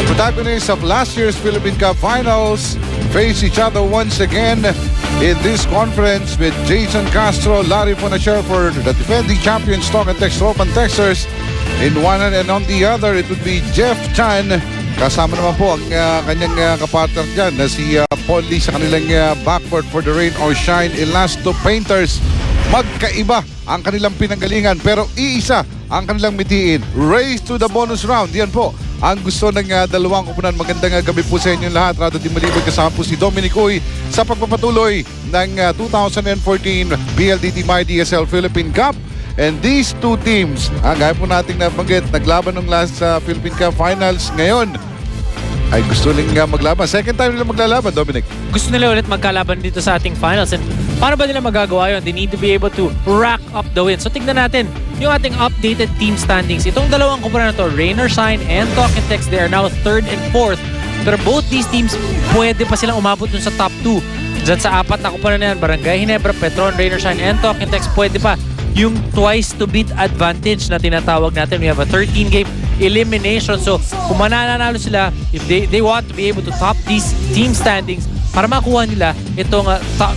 Ang protagonists of last year's Philippine Cup Finals face each other once again in this conference with Jason Castro, Larry Fonacier for the defending champions Talk and Text Rope and Texters in one and on the other it would be Jeff Chan. Kasama naman po ang kanyang kapartner dyan na si Paul Lee sa kanilang backboard for the Rain or Shine Elasto Painters. Magkaiba ang kanilang pinanggalingan pero iisa ang kanilang mitiin. Race to the bonus round. Yan po ang gusto ng dalawang kupunan. Magandang gabi po sa inyong lahat. Rado Di Malibog kasama po si Dominic Uy sa pagpapatuloy ng 2014 PLDT MyDSL Philippine Cup. And these two teams, gaya po nating nabanggit, naglaban ng last Philippine Cup Finals. Ngayon ay gusto lang maglaban. Second time nila maglalaban, Dominic. Gusto nila ulit magkalaban dito sa ating finals. And paano ba nila magagawa yun? They need to be able to rack up the wins. So tignan natin yung ating updated team standings. Itong dalawang kumpara na to, Rain or Shine and Talk and Text, they are now 3rd and 4th. Pero both these teams, pwede pa silang umabot dun sa top 2. Diyan sa apat na kumpara na yan, Barangay Ginebra, Petron, Rain or Shine and Talk and Text, pwede pa yung twice to beat advantage na tinatawag natin. We have a 13-game elimination. So kung mananalo sila, if they want to be able to top these team standings para makuha nila itong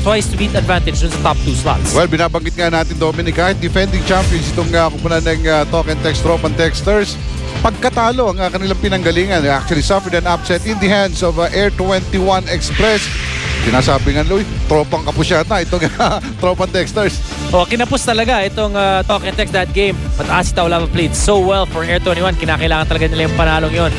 twice to beat advantage dun sa top 2 slots. Well, binabanggit nga natin, Dominic, kahit defending champions itong kupunan ng Talk and Text Rope and Texters, pagkatalo ang kanilang pinanggalingan. They actually suffered an upset in the hands of Air 21 Express. Sinasabi nga, Louie, tropang kapusyata itong tropang Texters. Kinapos talaga itong Talk and Text that game. But Asita Olava played so well for Air 21. Kinakailangan talaga nila yung panalong yon.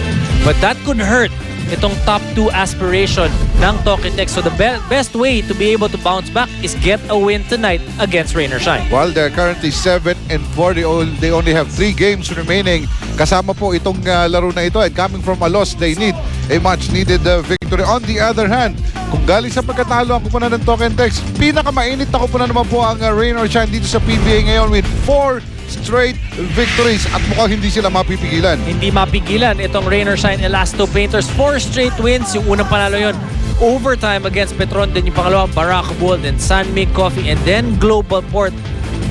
But that could hurt itong top 2 aspiration ng Talk and Text. So the best way to be able to bounce back is get a win tonight against Rain or Shine. While they're currently 7 and 4, they only have 3 games remaining. Kasama po itong laro na ito, and coming from a loss, they need a much needed victory. On the other hand, kung galing sa pagkatalo ang kupunan ng Talk and Text, pinakamainit na kupunan naman po ang Rain or Shine dito sa PBA ngayon with 4 straight victories at mukhang hindi sila mapipigilan. Hindi mapigilan itong Rain or Shine Elasto Painters. 4 straight wins. Yung unang panalo yon overtime against Petron. Then yung pangalawa, Baracabo, then San Mig Coffee, and then Global Port.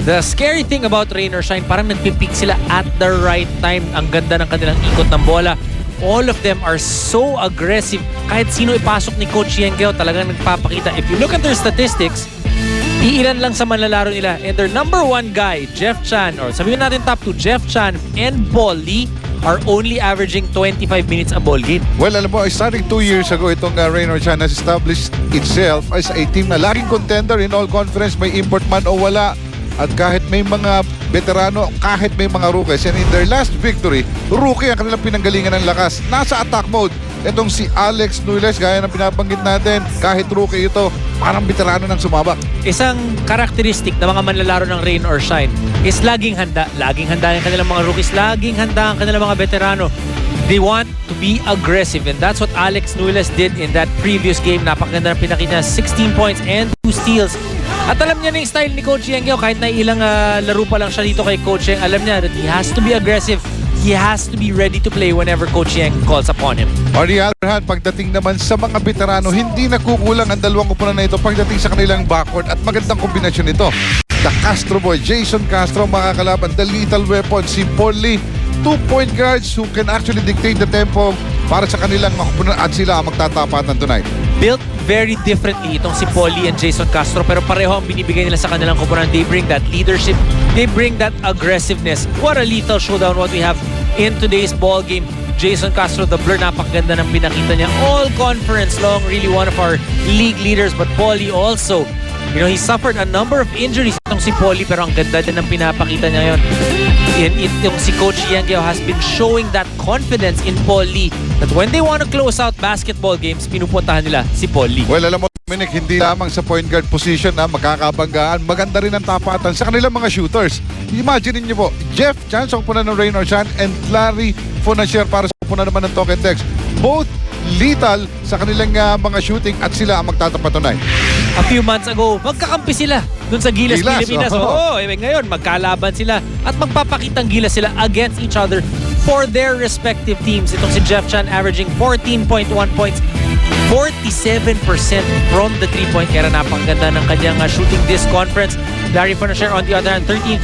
The scary thing about Rain or Shine, parang nagpipick sila at the right time. Ang ganda ng kanilang ikot ng bola. All of them are so aggressive. Kahit sino ipasok ni Coach Yengeo, talagang nagpapakita. If you look at their statistics, iilan lang sa manlalaro nila. And their number 1 guy, Jeff Chan, or sabihin natin top 2, Jeff Chan and Paul Lee are only averaging 25 minutes a ball game. Well, alam mo, starting 2 years ago, itong Rain or Shine has established itself as a team na laging contender in all conference, may import man o wala. At kahit may mga veterano, kahit may mga rookies. And in their last victory, rookie ang kanilang pinanggalingan ng lakas. Nasa attack mode. Itong si Alex Nuiles, gaya ng pinabanggit natin, kahit rookie ito, parang veterano ng sumabak. Isang karakteristik ng mga manlalaro ng Rain or Shine is laging handa. Laging handa ang kanilang mga rookies. Laging handa ang kanilang mga veterano. They want to be aggressive, and that's what Alex Nuiles did in that previous game. Napakaganda na pinakita niya, 16 points and 2 steals. At alam niya na yung style ni Coach Yengeo. Kahit na ilang laro pa lang siya dito kay Coach Yeng, alam niya that he has to be aggressive. He has to be ready to play whenever Coach Yeng calls upon him. On the other hand, pagdating naman sa mga veterano, hindi nakukulang ang dalawang kupunan na ito pagdating sa kanilang backward at magandang kombinasyon ito. The Castro boy, Jason Castro, makakalaban. The lethal weapon, si Paul Lee. 2-point guards who can actually dictate the tempo para sa kanilang mga kupunan at sila ang magtatapatan tonight. Built very differently itong si Paul Lee and Jason Castro, pero pareho ang binibigay nila sa kanilang kupunan. They bring that leadership. They bring that aggressiveness. What a lethal showdown what we have in today's ball game. Jason Castro, the blur, napakaganda ng pinakita niya. All conference long, really one of our league leaders. But Paul Lee also, you know, he suffered a number of injuries itong si Paul Lee, pero ang ganda din ng pinapakita niya ngayon. Itong si Coach Yengeo has been showing that confidence in Paul Lee that when they want to close out basketball games, pinupuntahan nila si Paul Lee. Well, alam mo, Dominic, hindi lamang sa point guard position na magkakabanggaan, maganda rin ang tapatan sa kanilang mga shooters. Imagine niyo po, Jeff Chan sa kupunan ng Rain or Shine and Larry Fonacier para sa kupunan naman ng Talk and Text. Both lethal sa kanilang mga shooting at sila ang magtatapat tonight. A few months ago, magkakampi sila dun sa Gilas, Pilipinas. Oh. Ngayon, magkalaban sila at magpapakitang gilas sila against each other for their respective teams. Itong si Jeff Chan averaging 14.1 points, 47% from the 3-point era. Napakaganda ng kanyang shooting this conference. Larry Fonacier on the other hand, 13.3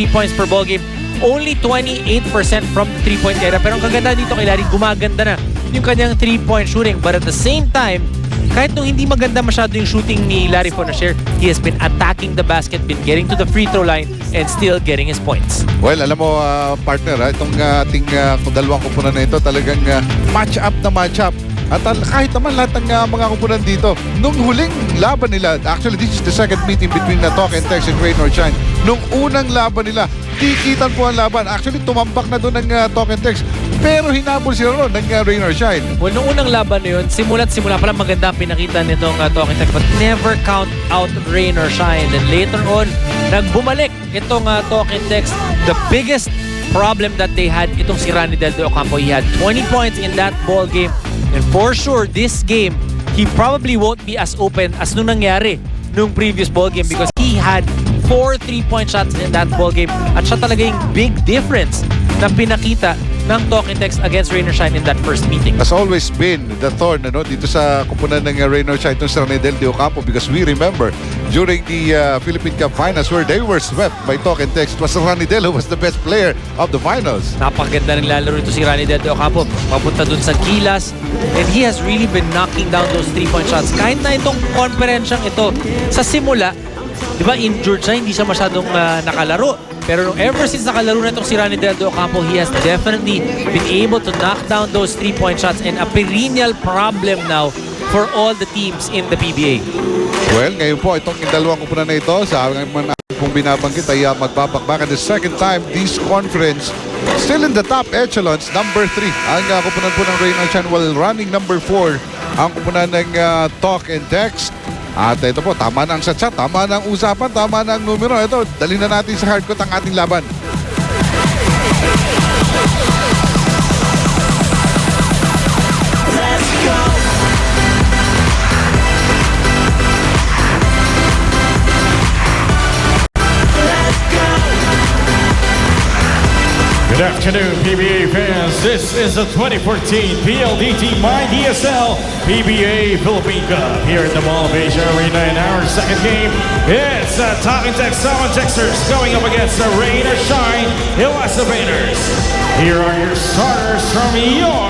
points per ball game. Only 28% from the 3-point era. Pero ang kaganda dito kay Larry, gumaganda na yung kanyang 3-point shooting. But at the same time, kahit nung hindi maganda masyado yung shooting ni Larry Fonacier, he has been attacking the basket, been getting to the free throw line, and still getting his points. Well, alam mo, partner, itong ating dalawang kupunan na ito, talagang match-up na match-up. At kahit naman lahat ng mga kupunan dito, nung huling laban nila, actually this is the second meeting between Talk and Text and Rain or Shine. Nung unang laban nila, tikitan po ang laban. Actually, tumambak na doon ng Talk and Text. Pero hinabol sila ron ng Rain or Shine. Well, nung unang laban na yun, simula pa lang maganda ang pinakita nitong Talk and Text, but never count out Rain or Shine. And later on, nagbumalik itong Talk and Text. The biggest problem that they had, itong si Rani Del de Ocampo, he had 20 points in that ball game. And for sure, this game, he probably won't be as open as nung nangyari nung previous ball game because he had 4 3-point shots in that ball game. At siya talaga yung big difference na pinakita ng Talk and Text against Rain or Shine in that first meeting. Has always been the thorn dito sa kupunan ng Rain or Shine, itong si Ranidel de Ocampo, because we remember during the Philippine Cup Finals where they were swept by Talk and Text, it was Ranidel who was the best player of the finals. Napakaganda ng lalaro ito si Ranidel de Ocampo. Papunta dun sa Gilas. And he has really been knocking down those 3-point shots. Kahit na itong konferensyang ito, sa simula, di ba, injured siya, hindi siya masyadong nakalaro. Pero ever since nakalaro na itong si Ranidel de Ocampo, he has definitely been able to knock down those 3-point shots and a perennial problem now for all the teams in the PBA. Well, ngayon po, itong dalawang kupunan na ito, sa mga kung binabanggit ay magbabakbakan the second time this conference. Still in the top echelons, number 3. Ang kupunan po ng Rain or Shine, while running number 4 ang kupunan ng Talk and Text. At ito po, tama na ang chat, tama na ang usapan, tama na ang numero. Ito, dali na natin sa hardcourt ang ating laban. Good afternoon, PBA fans. This is the 2014 PLDT MyDSL PBA Philippine Cup here at the Mall of Asia Arena in our second game. It's Talk and Text Salmon Texters going up against the Rain or Shine Elastivators. Here are your starters from your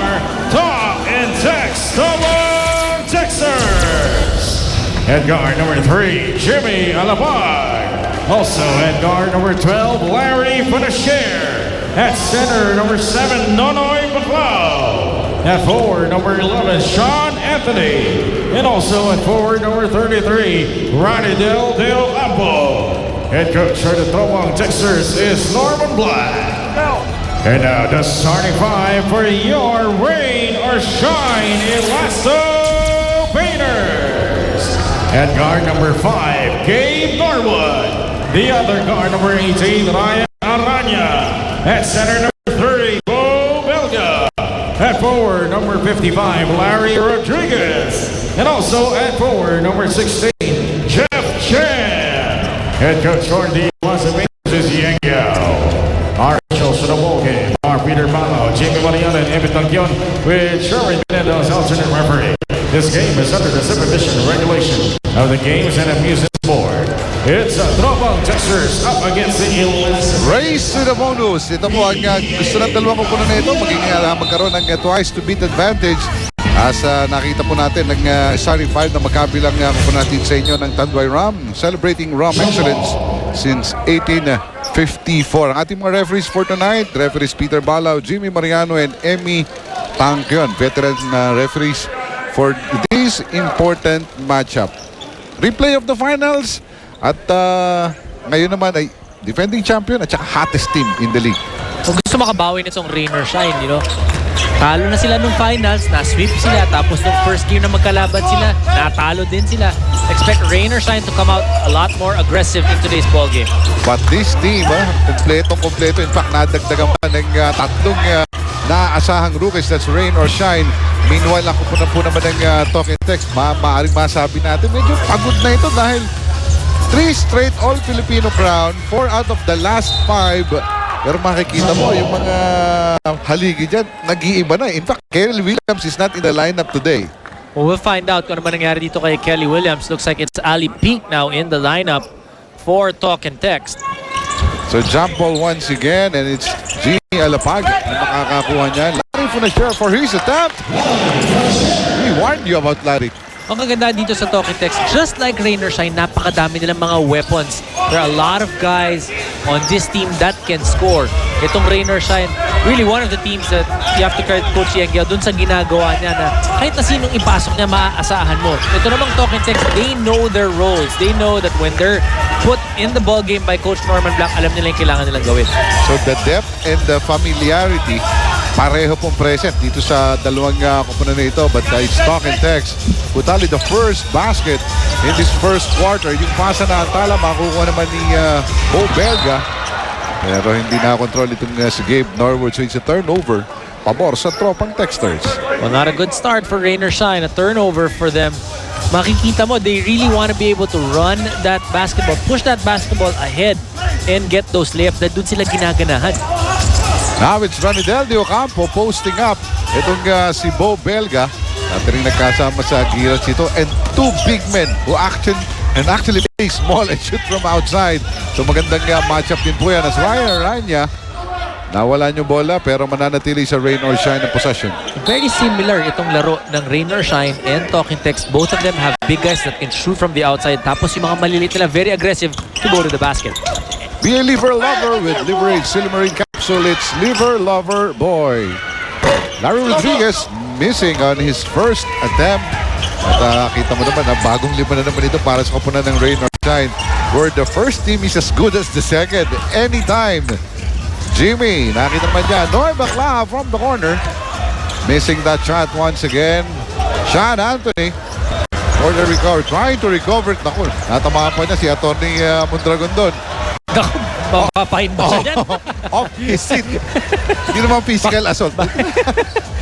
Talk and Text Salmon Texters. At guard number 3, Jimmy Alabag. Also at guard number 12, Larry Fonacier. At center, number 7, Nonoy Baclao. At forward, number 11, Sean Anthony. And also at forward, number 33, Ranidel de Ocampo. Head coach for the Tobong Texters is Norman Black. And now the starting 5 for your Rain or Shine Elastivators. At guard number 5, Gabe Norwood. The other guard, number 18, Ryan Aranya. At center, number 30, Bo Belga. At forward, number 55, Larry Rodriguez. And also at forward, number 16, Jeff Chan. Head coach for the Las Vegas is Yang Yao. Our officials for the ball game are Peter Malo, Jimmy Mariano, and Evan Tanquion, with Sherwin Menendez as alternate referee. This game is under the supervision regulation of the Games and Amusement Board. It's Tobong Texters up against the Ills. Race to the bonus. Ito po ang gusto ng dalawang kupunan na ito. Magkaroon ng twice to beat advantage. As nakita po natin ng starting 5 na magkabilang kupunan natin sa inyo ng Tanduay Ram. Celebrating Ram excellence since 1854. Ang ating mga referees for tonight, referees Peter Balao, Jimmy Mariano, and Emmy Tanquion. Veteran referees for this important matchup. Replay of the finals. At ngayon naman ay defending champion at saka hottest team in the league. Kung gusto makabawi nitong Rain or Shine, talo na sila nung finals, na-sweep sila, tapos nung first game na magkalaban sila, natalo din sila. Expect Rain or Shine to come out a lot more aggressive in today's ball game. But this team, kompleto. In fact, nadagdagan pa ng tatlong naaasahang rookies. That's Rain or Shine. Meanwhile, ang kupunan po naman ng Talk and Text, maaaring masabi natin, medyo pagod na ito dahil 3 straight All-Filipino crown, 4 out of the last 5. Pero makikita mo, yung mga haligi dyan, nag-iiba na. In fact, Kelly Williams is not in the lineup today. Well, we'll find out kung ano man nangyari dito kay Kelly Williams. Looks like it's Ali Pink now in the lineup for Talk and Text. So jump ball once again, and it's Jimmy Alapag na makakakuha niyan. Larry Funacheur for his attempt. We warned you about Larry. Ang kaganda dito sa Talking Text, just like Rain or Shine, napakadami nilang mga weapons. There are a lot of guys on this team that can score. Itong Rain or Shine, really one of the teams that you have to credit Coach Yengyao dun sa ginagawa niya na kahit na sinong ipasok niya, maaasahan mo. Ito namang Talking Text, they know their roles. They know that when they're put in the ball game by Coach Norman Black, alam nila yung kailangan nilang gawin. So the depth and the familiarity, pareho pong present dito sa dalawang kupunan na ito. But it's Talking Text who tally the first basket in this first quarter. Yung pasa na antala, makukuha naman ni Bo Belga. Pero hindi na-control itong si Gabe Norwood. So it's a turnover. Pabor sa tropang Texters. Well, not a good start for Rain or Shine. A turnover for them. Makikita mo, they really want to be able to run that basketball, push that basketball ahead, and get those layups na dun sila ginaganahan. Now it's Ranidel de Ocampo posting up. Itong si Bo Belga. At rin nagkasama sa Giras ito. And two big men who actually play small and shoot from outside. So magandang matchup din po yan. As Ryan Aranya, nawala yung bola pero mananatili sa Rain or Shine ng possession. Very similar itong laro ng Rain or Shine and Talking Text. Both of them have big guys that can shoot from the outside. Tapos yung mga maliliit nila very aggressive to go to the basket. Be a liver lover with Liverade Silymarin Capsule. It's Liver Lover Boy. Larry Rodriguez missing on his first attempt. At kita mo naman na bagong lima na naman ito para sa koponan ng Rain or Shine. Where the first team is as good as the second. Anytime. Jimmy, nakita naman niya. Noy Bacla from the corner. Missing that shot once again. Sean Anthony. For the recover. Trying to recover. Naku, natamaan pa niya si Atty. Mondragon doon. Papapahin ba siya dyan? Off his seat. Hindi naman physical assault.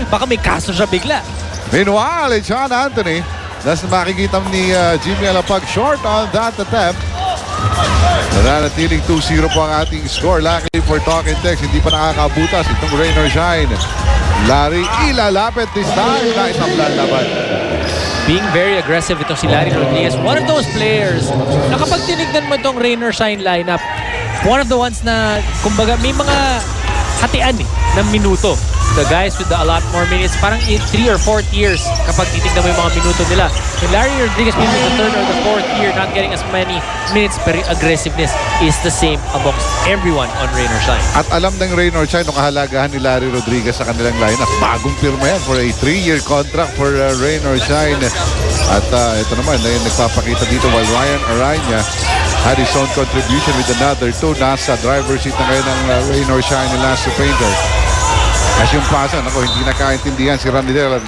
Baka may kaso siya bigla. Meanwhile, it's Sean Anthony. That's makikita ni Jimmy Alapag short on that attempt. Nananatiling 2-0 po ang ating score. Luckily for Talking Text, hindi pa nakakabutas itong Rain or Shine. Larry ilalapit this time. Naitablan laban. Being very aggressive itong si Larry Rodriguez. One of those players na kapag tinignan mo itong Rain or Shine lineup, one of the ones na kumbaga may mga hatian ng minuto. The guys with a lot more minutes, parang 3 or 4 years kapag titignan mo yung mga minuto nila. Yung Larry Rodriguez maybe the 3rd or the 4th year not getting as many minutes, pero aggressiveness is the same amongst everyone on Rain or Shine. At alam ng Rain or Shine ang kahalagahan ni Larry Rodriguez sa kanilang lineup. Bagong pirma yan for a 3-year contract for Rain or Shine. At ito naman, nagpapakita dito while Ryan Aranya had his own contribution with another 2. Nasa driver's seat na ngayon ng Rain or Shine ni Lance Painter. Kasi yung pasa, hindi nakaintindihan si Ranidel at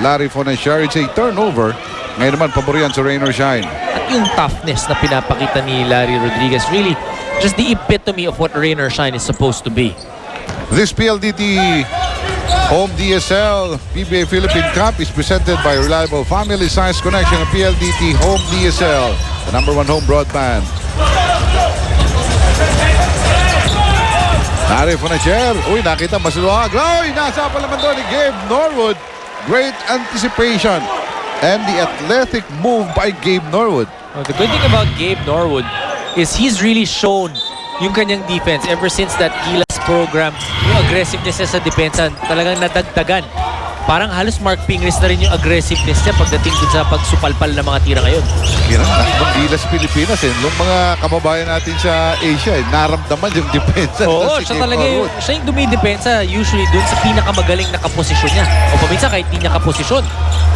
Larry Funacheur. It's a turnover. Ngayon naman, paborian sa Rain or Shine. At yung toughness na pinapakita ni Larry Rodriguez, really just the epitome of what Rain or Shine is supposed to be. This PLDT Home DSL PBA Philippine Cup is presented by Reliable Family Size Connection of PLDT Home DSL, the #1 home broadband. Larry Funacheur. Uy, nakita masuwag. Uy, nasa pa naman doon ni Gabe Norwood. Great anticipation. And the athletic move by Gabe Norwood. Well, the good thing about Gabe Norwood is he's really shown yung kanyang defense ever since that Gilas program. Yung aggressiveness niya sa depensa talagang nadagdagan. Parang halos Mark Pingris na rin yung aggressiveness niya pagdating dun sa pagsupalpal ng mga tira ngayon. Kira, nakibang Gilas Pilipinas yung mga kababayan natin sa Asia naramdaman yung depensa. Oo, siya talaga siya yung dumidepensa usually dun sa pinakamagaling na kaposisyon niya. O paminsan kahit di niya kaposisyon.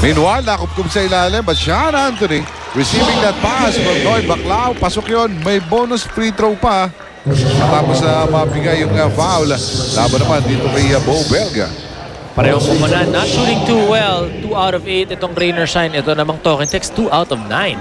Meanwhile, nakupkup sa ilalim, but Sean Anthony receiving that pass from Noy Baclao. Pasok yun, may bonus free throw pa. Matapos na mabigay yung foul. Laban naman dito kay Bo Belga. Pareho po na, not shooting too well. 2 out of 8 itong Rain or Shine. Ito namang Talking Text, 2 out of 9.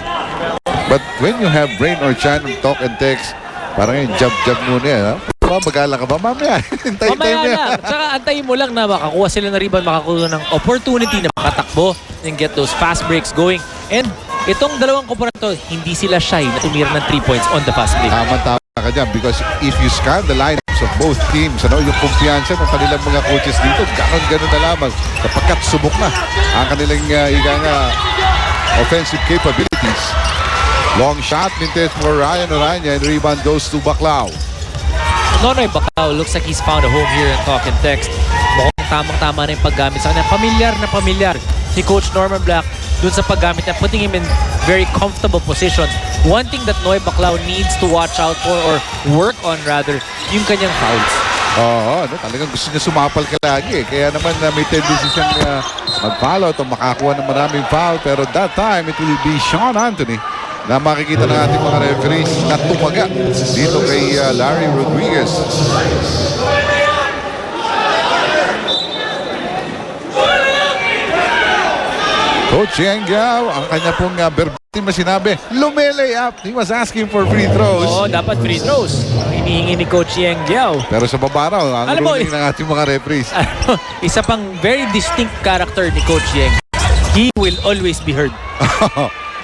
But when you have Rain or Shine and Talk and Text, parang yung jab-jab muna yan. Mag-ala ka ba? Mamaya. Hintay-hintay Mamaya mo yan. lang. Tsaka antayin mo lang na makakuha sila ng rebound, makakuha ng opportunity na makatakbo and get those fast breaks going. And itong dalawang komponent to, hindi sila shy na tumira ng 3 points on the fast break. Tama-tama ka dyan because if you scan the lineups of both teams, yung kumpiyansa ng kanilang mga coaches dito, ganon-ganon na lamang sapagkat subok na ang kanilang offensive capabilities. Long shot, minutes for Ryan Orania and rebound goes to Baclao. Nonoy Baclao looks like he's found a home here in Talking Text. Mukhang tamang-tama na yung paggamit sa kanya. Pamilyar si Coach Norman Black dun sa paggamit niya, putting him in very comfortable positions. One thing that Noy Baclao needs to watch out for or work on rather, yung kanyang fouls. Oo, talagang gusto niya sumapal ka lagi. Kaya naman may tendency siyang mag-follow at makakuha ng maraming foul. Pero that time, it will be Sean Anthony na makikita ng ating mga referees na tumaga dito kay Larry Rodriguez. Coach Yang Giao, ang kanya pong verbatim na sinabi, lumelay up. He was asking for free throws. Oo, dapat free throws. Ang hinihingi ni Coach Yang Giao. Pero sa baba raw, ang Alam mo, ruling ng ating mga referees. Isa pang very distinct character ni Coach Yang. He will always be heard.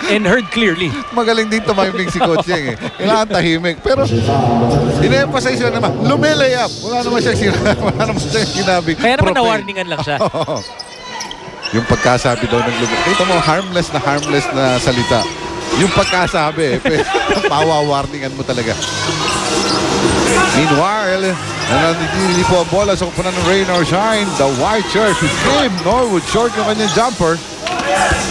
And heard clearly. Magaling din tumahimik si Coach Yang eh. Kailangan tahimik. Pero, in-emphasize siya naman, lumelay up. Wala naman siyang sinabi. Kaya naman na-warningan lang siya. Yung pagkasabi daw ng lugar. Kita mo, harmless na salita. Yung pagkasabi, mawawarningan mo talaga. Meanwhile, nananitili po ang bola sa kupunan ng Rain or Shine. The white shirt, si Kim Norwood, short yung kanyang jumper.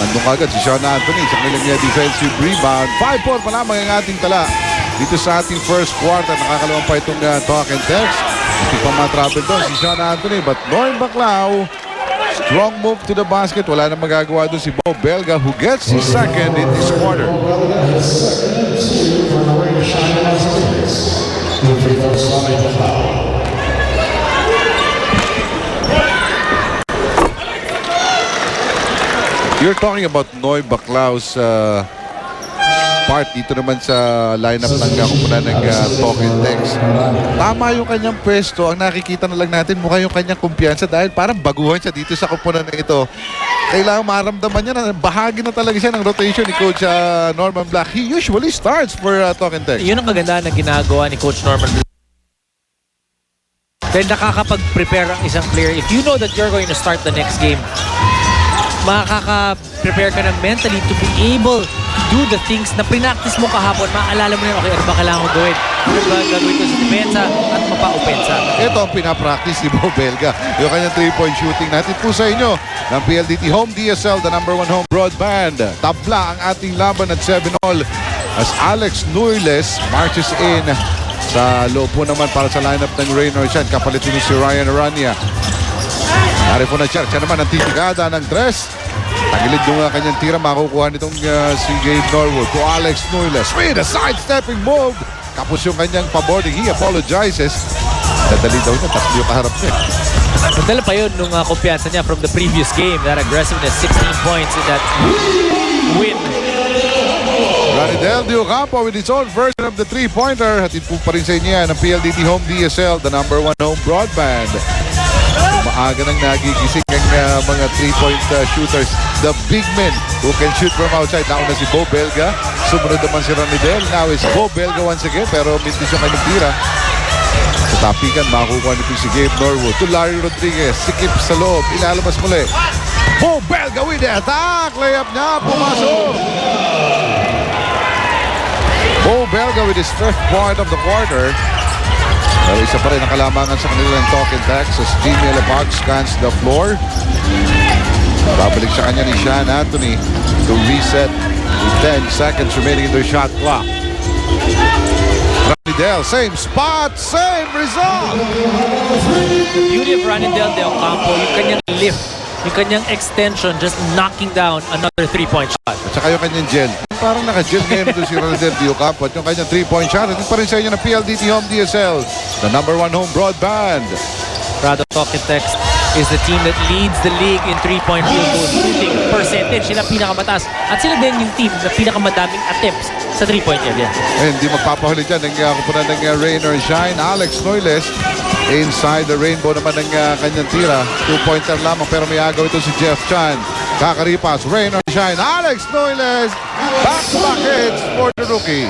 Nandun agad si Sean Anthony sa kanilang niya defensive rebound. 5-4 pa lamang ang ating tala. Dito sa ating first quarter, nakakalawang pa itong talk and text. Hindi pa matravel doon si Sean Anthony. But Noy Baclao, strong move to the basket. Wala na magagawa doon si Bo Belga who gets his second in this quarter. You're talking about Noy Baclao's part dito naman sa lineup ng kupunan ng talk and text. Tama yung kanyang pwesto. Ang nakikita na lang natin mukha yung kanyang kumpiyansa dahil parang baguhan siya dito sa kupunan ng ito. Kailangan maramdaman niya na bahagi na talaga siya ng rotation ni Coach Norman Black. He usually starts for talk and text. Yun ang kagandahan na ginagawa ni Coach Norman Black. Dahil nakakapag-prepare ang isang player. If you know that you're going to start the next game, makaka-prepare ka na mentally to be able to do the things na pinaktis mo kahapon. Maalala mo na, okay, ano ba kailangan ko gawin? Ano ba gagawin ko sa depensa at mapa-opensa? Ito ang pinapractice ni Bo Belga. Yung kanyang 3-point shooting natin po sa inyo ng PLDT Home DSL, the #1 home broadband. Tabla ang ating laban at 7-all as Alex Nuiles marches in sa loob po naman para sa lineup ng Rain or Shine. Kapalit din si Ryan Arania. Narifo na siya naman ang titigada ng tres. Tagilid yung kanyang tira. Makukuha nitong si Gabe Norwood to Alex Nuiles with a sidestepping move. Tapos yung kanyang paboarding. He apologizes. Dadali daw niya. Tatlo yung kaharap niya. Nadala pa yun nung kumpiyansa niya from the previous game. That aggressiveness, 16 points in that win. Ranidel Diocampo with his own version of the three-pointer. Hatid po pa rin sa inyo yan ng PLDT Home DSL, the #1 home broadband. Maaga nang nagigising ang mga three-point shooters. The big men who can shoot from outside. Nauna si Bo Belga. Sumunod naman si Ranidel. Now is Bo Belga once again. Pero mintis yung kanyang tira. Sa tapikan, makukuha nito si Gabe Norwood. To Larry Rodriguez. Sikip sa loob. Ilalabas muli. Bo Belga with the attack. Layup niya. Pumasok. Bo Belga with his 5th point of the quarter. Pero isa pa rin ang kalamangan sa kanilang talk and text as Jimmy Lepag scans the floor. Babalik sa kanya ni Sean Anthony to reset with 10 seconds remaining in their shot clock. Ranidel, same spot, same result! The beauty of Ranidel Diocampo, yung kanyang lift, yung kanyang extension, just knocking down another 3-point shot. At saka yung kanyang gel. Parang naka-gel ngayon ito si Ranidel Diocampo at yung kanyang 3-point shot. At pa rin sa inyo ng PLDT Home DSL, the #1 home broadband. Prado Talk and Text is the team that leads the league in 3-point field goal shooting percentage. Sila pinakamataas. At sila din yung team na pinakamadaming attempts sa 3-point area. Eh, hindi magpapahuli dyan ng kupunan ng Rain or Shine. Alex Nuiles inside the rainbow naman ng kanyang tira. 2-pointer lamang pero may agaw ito si Jeff Chan. Kakaripas, Rain or Shine. Alex Nuiles, back-to-back hits for the rookie.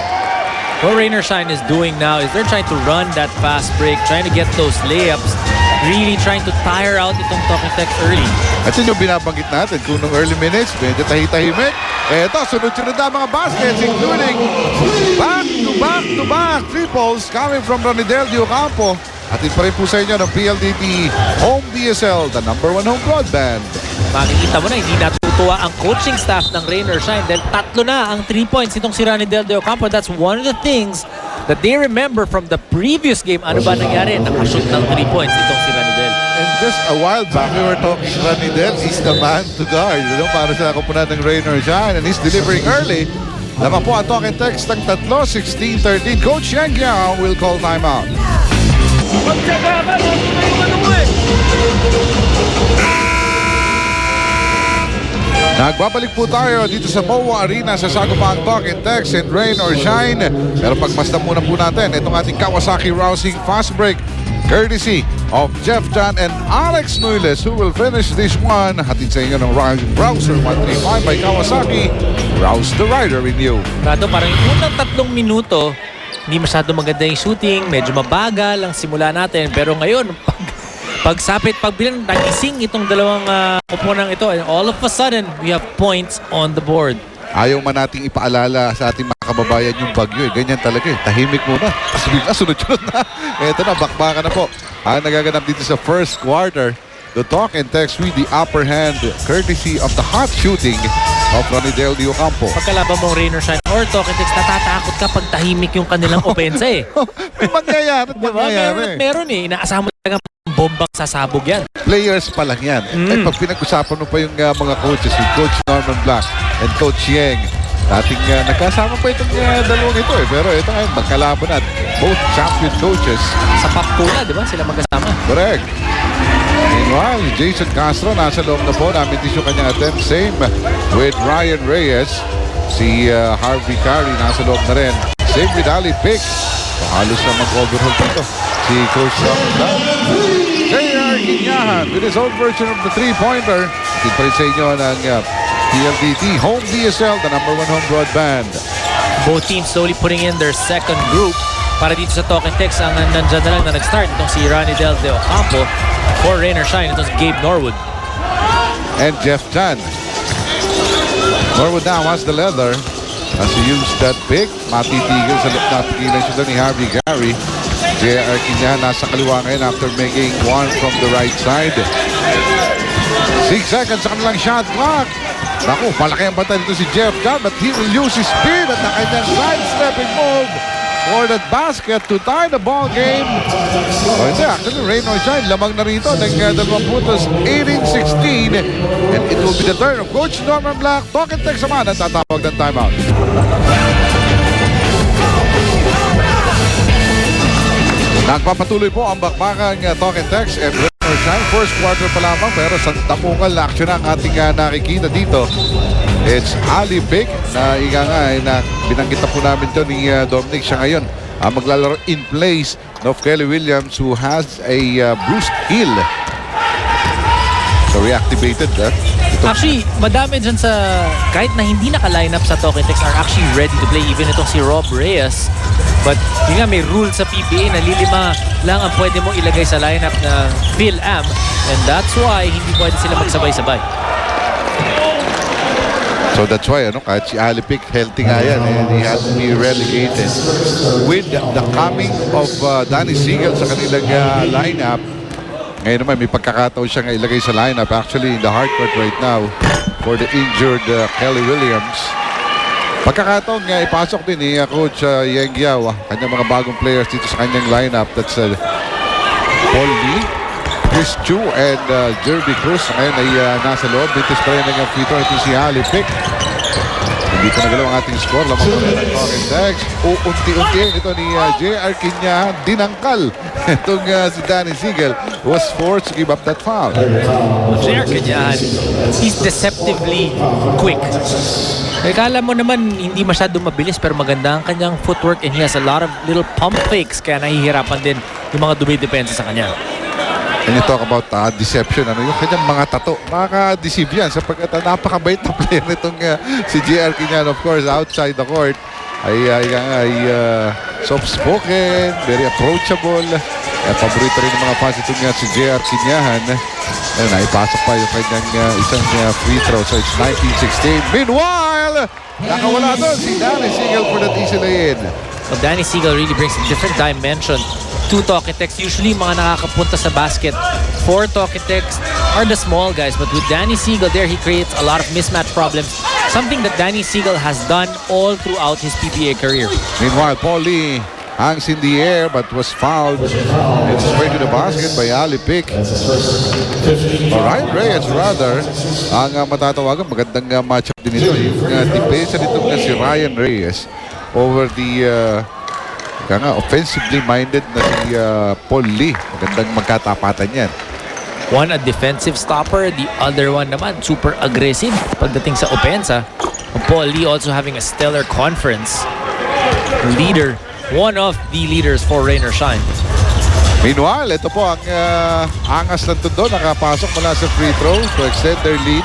What Rain or Shine is doing now is they're trying to run that fast break, trying to get those layups, really trying to tire out itong Talking Text early. At yun yung binabanggit natin kung nung early minutes, medyo tahitahimik. Eto, sunod-sunod na mga baskets including back-to-back triples coming from Ranidel Diocampo. Hatid pa rin po sa inyo ng PLDT Home DSL, the #1 home broadband. Makikita mo na, hindi natutuwa ang coaching staff ng Rain or Shine dahil 3 na ang 3 points itong si Ranidel de Ocampo. That's one of the things that they remember from the previous game. Ano ba nangyari? Nakashoot ng 3 points itong si Ranidel. And just a while back, we were talking Ranidel is the man to guard. Para sa kupunan ng Rain or Shine, and he's delivering early. Laman po ang talk and text ng 16-13. Coach Yang Yang will call timeout. Nagbabalik po tayo dito sa MOA Arena sa Sagupang Talk and Text and Rain or Shine. Pero pagmasdan muna po natin itong ating Kawasaki Rousing Fast Break courtesy of Jeff Chan and Alex Nuiles, who will finish this one. Hatid sa inyo ng Rouser 135 by Kawasaki. Rouse the rider in you. Kato, parang yung unang 3 minuto, hindi masyado maganda yung shooting, medyo mabagal ang simula natin. Pero ngayon, pagbilang, nagising itong dalawang kupunang ito. And all of a sudden, we have points on the board. Ayaw man nating ipaalala sa ating mga kababayan yung bagyo. Ganyan talaga eh. Tahimik muna. Tapos bigla sunod-sunod na. Eto na, bakbakan na po. Ang nagaganap dito sa first quarter. The talk and text with the upper hand courtesy of the hot shooting of Ranidel de Ocampo. Pagkalaban mong Rain or Shine or Talk and Text, natatakot ka pag tahimik yung kanilang opensa eh. May mangyayari, mangyayari. Meron eh. Inaasahan mo talaga bombang sasabog yan. Players pa lang yan. Eh, pag pinag-usapan mo pa yung mga coaches, yung Coach Norman Black and Coach Yeng, dating nagkasama pa itong dalawang ito eh. Pero ito ngayon, magkalaban at both champion coaches. Sa Paptula, di ba? Sila magkasama. Correct. Meanwhile, Jason Castro nasa loob na po. Namin yung kanyang attempt. Same with Ryan Reyes. Si Harvey Carey nasa loob na rin. Same with Ali Pick. So, halos na mag-overhaul dito. Si Coach Norman. J.R. Quinyahan with his own version of the three-pointer. Atin pa rin sa inyo ng PLDT Home DSL, the #1 home broadband. Both teams slowly putting in their second group. Para dito sa Talk and Text, ang nandyan na lang na nag-start. Itong si Ranidel de Ocampo. For Rain or Shine, itong si Gabe Norwood. And Jeff Chan. Norwood now has the leather. As he used that pick, matitigil sa napigilan siya doon ni Harvey Gary. J.R. Quinyahan nasa kaliwa ngayon after making one from the right side. 6 seconds sa kanilang shot clock. Naku, palaki ang bata dito si Jeff Chan, but he will use his speed at na kanyang side-stepping move for that basket to tie the ball game. O hindi, actually, Rain or Shine, lamang na rito ng 2 puntos, 18-16. And it will be the turn of Coach Norman Black. Talk and text naman at tatawag ng timeout. Nagpapatuloy po ang bakbakang talk and text and Rain or Shine. First quarter pa lamang pero sa tapungal na action ang ating nakikita dito. It's Ali Pick na na binanggit na po namin to ni Dominic. Siya ngayon maglalaro in place of Kelly Williams who has a bruised heel. So reactivated. Actually, madami dyan sa, kahit na hindi naka-line up sa Talk and Text, are actually ready to play. Even itong si Rob Reyes. But yun nga, may rule sa PBA na lilima lang ang pwede mong ilagay sa lineup na Phil Am. And that's why hindi pwede sila magsabay-sabay. So that's why, kahit si Ali Pick, healthy nga yan, and he has to be relegated. With the coming of Danny Siegel sa kanilang lineup, ngayon naman may pagkakataon siya nga ilagay sa lineup. Actually, in the hard court right now for the injured Kelly Williams. Pagkakataon nga ipasok din ni Coach Yeng Yao, kanyang mga bagong players dito sa kanyang lineup. That's Paul Lee, Chris Chu, and Jerby Cruz. Ngayon ay nasa loob. Bintis pa rin ng free throw. Ito si Ali Pick. Hindi pa nagalaw ang ating score. Lamang pa rin ang talk and text. Unti-unti ito ni J.R. Quinyahan. Dinangkal. Itong si Danny Siegel was forced to give up that foul. J.R. Quinyahan, he's deceptively quick. Eh, kala mo naman hindi masyadong mabilis pero maganda ang kanyang footwork and he has a lot of little pump fakes kaya nahihirapan din yung mga dumidepensa sa kanya. And you talk about deception, yung kanyang mga tato, makaka-deceive yan sapagkat napakabait na player nitong si J.R. Quinyahan. Of course, outside the court ay soft-spoken, very approachable. Paborito rin ng mga fans itong si J.R. Quinyahan. Ayun, naipasok pa yung kanyang isang free throw. So it's 19-16. Meanwhile, nakawala doon si Danny Siegel for that easy lay-in. Well, Danny Siegel really brings a different dimension to Togetex. Usually, mga nakakapunta sa basket for Togetex are the small guys. But with Danny Siegel there, he creates a lot of mismatch problems. Something that Danny Siegel has done all throughout his PBA career. Meanwhile, Paul Lee hangs in the air but was fouled. It's straight to the basket by Ali Pick. Ryan Reyes rather ang matatawagan. Magandang matchup din ito. Yung depensa nito nga si Ryan Reyes over the offensively minded na si Paul Lee. Magandang magkatapatan yan. One a defensive stopper, the other one naman super aggressive pagdating sa opensa. Paul Lee also having a stellar conference leader. One of the leaders for Rain or Shine. Meanwhile, ito po ang angas ng tundo. Nakapasok mula sa free throw to extend their lead.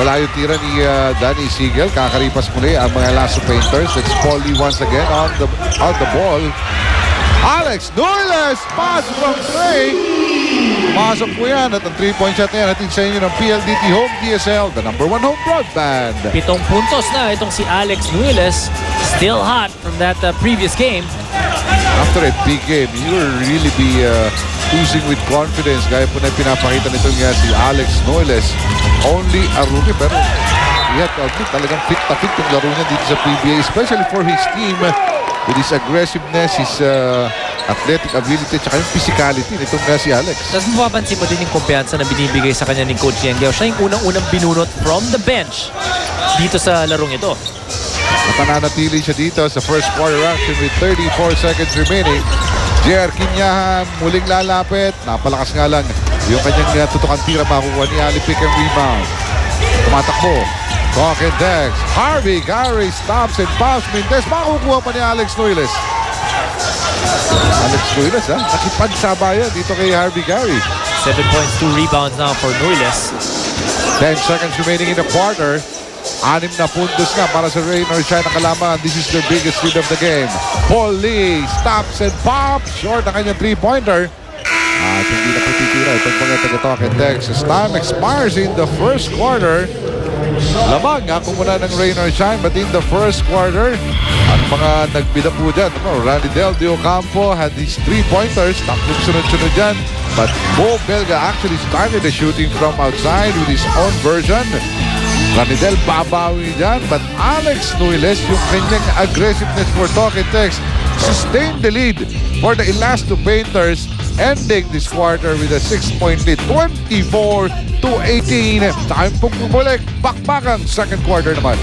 Wala yung tira ni Danny Siegel. Kakaripas muli ang mga Lasso Painters. It's Paul Lee once again on the ball. Alex Nueles, pass from Trey. Masok po yan at ang 3-point shot na yan natin sa inyo ng PLDT Home DSL, the #1 home broadband. 7 puntos na itong si Alex Nueles. Still hot from that previous game. After a big game, you will really be oozing with confidence. Gaya po na pinapakita nito nga si Alex Nueles. Only a rookie pero he had to admit talagang fit na fit yung laro niya dito sa PBA, especially for his team. With his aggressiveness, his athletic ability, at yung physicality nitong nga si Alex. Tapos mapapansin mo din yung kumpiyansa na binibigay sa kanya ni Coach Yengyao. Siya yung unang-unang binunot from the bench dito sa larong ito. Napananatili siya dito sa first quarter action with 34 seconds remaining. Jer Quinyahan muling lalapit. Napalakas nga lang yung kanyang tutukang tira makukuha ni Ali Pick ang rebound. Tumatakbo. Togetex. Harvey Gary stops and pops. Mendez. Makukuha pa ni Alex Nueles. Alex Nueles nakipagsabayan dito kay Harvey Gary. 7 points, 2 rebounds now for Nueles. 10 seconds remaining in the quarter. 6 na puntos na para sa Rain or Shine ang kalaman. This is their biggest lead of the game. Paul Lee stops and pops. Short ang kanyang 3-pointer. At hindi na po titira itong mga taga-Togetex. As time expires in the first quarter. Lamang ako muna ng Rain or Shine, but in the first quarter, ang mga nagbida po dyan, Randy Del Diocampo had these 3-pointers, tapos sunod-sunod dyan. But Bo Belga actually started the shooting from outside with his own version. Randy Del babawi dyan, but Alex Nueles, yung kanyang aggressiveness for Togetex, sustained the lead for the Elasto Painters, ending this quarter with a 6-point lead, 24-18. Time pong bumalik, bakbakang second quarter naman.